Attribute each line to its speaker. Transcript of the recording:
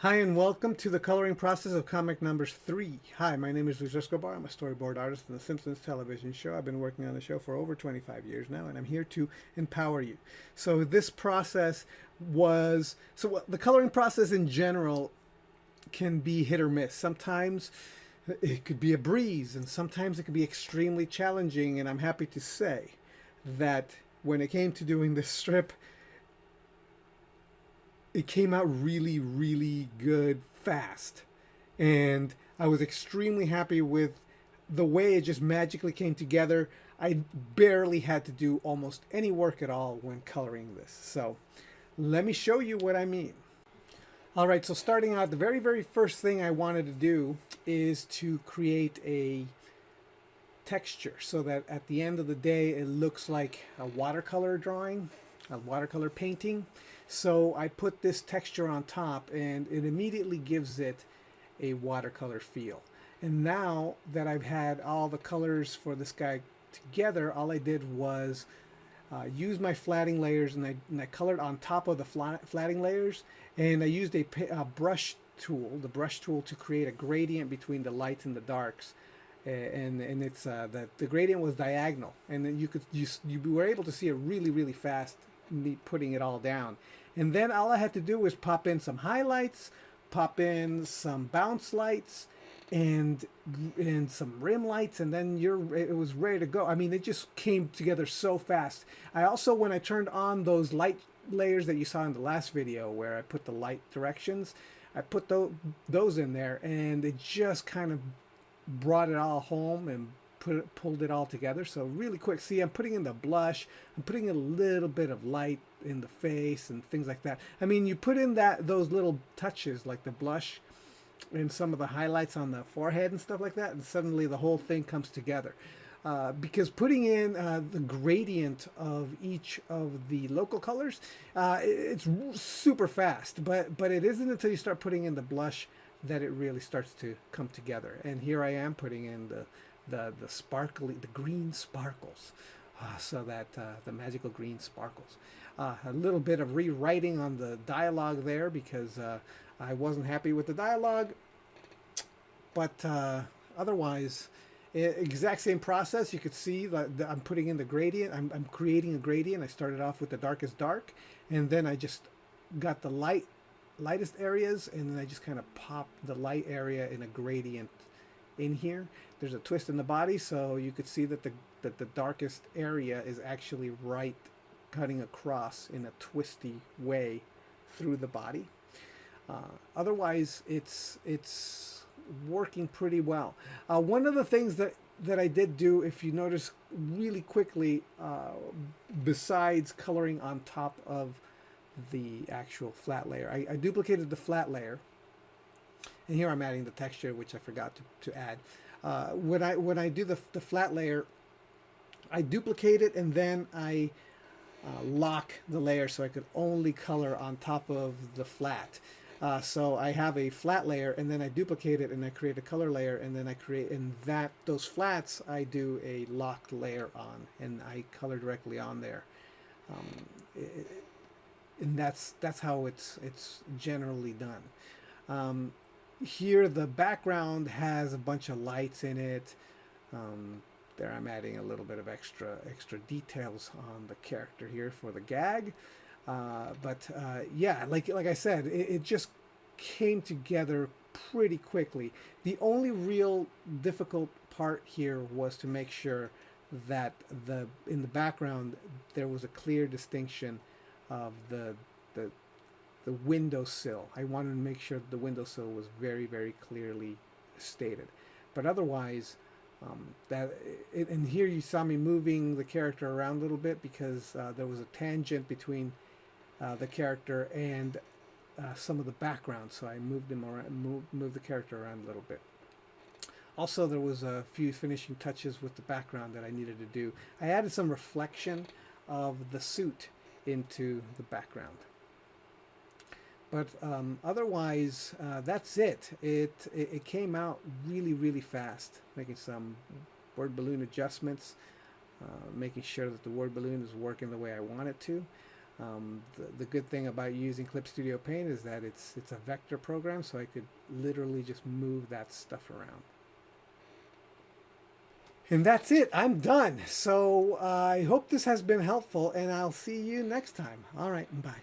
Speaker 1: Hi and welcome to the coloring process of comic numbers 3. Hi, my name is Escobar. I'm a storyboard artist in the Simpsons television show. I've been working on the show for over 25 years now, and I'm here to empower you. So this process the coloring process in general can be hit or miss. Sometimes it could be a breeze, and sometimes it could be extremely challenging, and I'm happy to say that when it came to doing this strip, it came out really, really good fast. And I was extremely happy with the way it just magically came together. I barely had to do almost any work at all when coloring this. So let me show you what I mean. All right, so starting out, the very, very first thing I wanted to do is to create a texture so that at the end of the day it looks like a watercolor drawing, a watercolor painting. So I put this texture on top and it immediately gives it a watercolor feel. And now that I've had all the colors for this guy together, all I did was use my flatting layers, and I colored on top of the flatting layers, and I used a brush tool, the brush tool, to create a gradient between the lights and the darks. And it's the gradient was diagonal, and then you were able to see it really, really fast, me putting it all down. And then all I had to do was pop in some highlights, pop in some bounce lights, and some rim lights, and then it was ready to go. I mean, it just came together so fast. I also, when I turned on those light layers that you saw in the last video where I put the light directions, I put those in there, and it just kind of brought it all home and pulled it all together. So really quick, see, I'm putting in the blush, I'm putting a little bit of light in the face and things like that. I mean, you put in those little touches like the blush and some of the highlights on the forehead and stuff like that, and suddenly the whole thing comes together. Because putting in the gradient of each of the local colors, it's super fast, but it isn't until you start putting in the blush that it really starts to come together. And here I am putting in the sparkly, the green sparkles, so that the magical green sparkles. A little bit of rewriting on the dialogue there because I wasn't happy with the dialogue, but otherwise, exact same process. You could see that I'm putting in the gradient. I'm creating a gradient. I started off with the darkest dark, and then I just got the lightest areas, and then I just kind of pop the light area in a gradient in here. There's a twist in the body, so you could see that the darkest area is actually right cutting across in a twisty way through the body. Otherwise, it's working pretty well. One of the things that I did do, if you notice really quickly, besides coloring on top of the actual flat layer, I duplicated the flat layer, and here I'm adding the texture, which I forgot to add. When I do the flat layer, I duplicate it, and then I lock the layer so I could only color on top of the flat. So I have a flat layer, and then I duplicate it, and I create a color layer, and then I create those flats I do a locked layer on, and I color directly on there. And that's how it's generally done. Here the background has a bunch of lights in it. There I'm adding a little bit of extra details on the character here for the gag. Yeah, like I said, it just came together pretty quickly. The only real difficult part here was to make sure that in the background there was a clear distinction of the windowsill. I wanted to make sure the windowsill was very, very clearly stated. But otherwise, and here you saw me moving the character around a little bit because there was a tangent between the character and some of the background, so I moved him around, moved the character around a little bit. Also, there was a few finishing touches with the background that I needed to do. I added some reflection of the suit into the background. But otherwise, that's it. It came out really, really fast, making some word balloon adjustments, making sure that the word balloon is working the way I want it to. The good thing about using Clip Studio Paint is that it's a vector program, so I could literally just move that stuff around. And that's it. I'm done. So I hope this has been helpful, and I'll see you next time. All right, bye.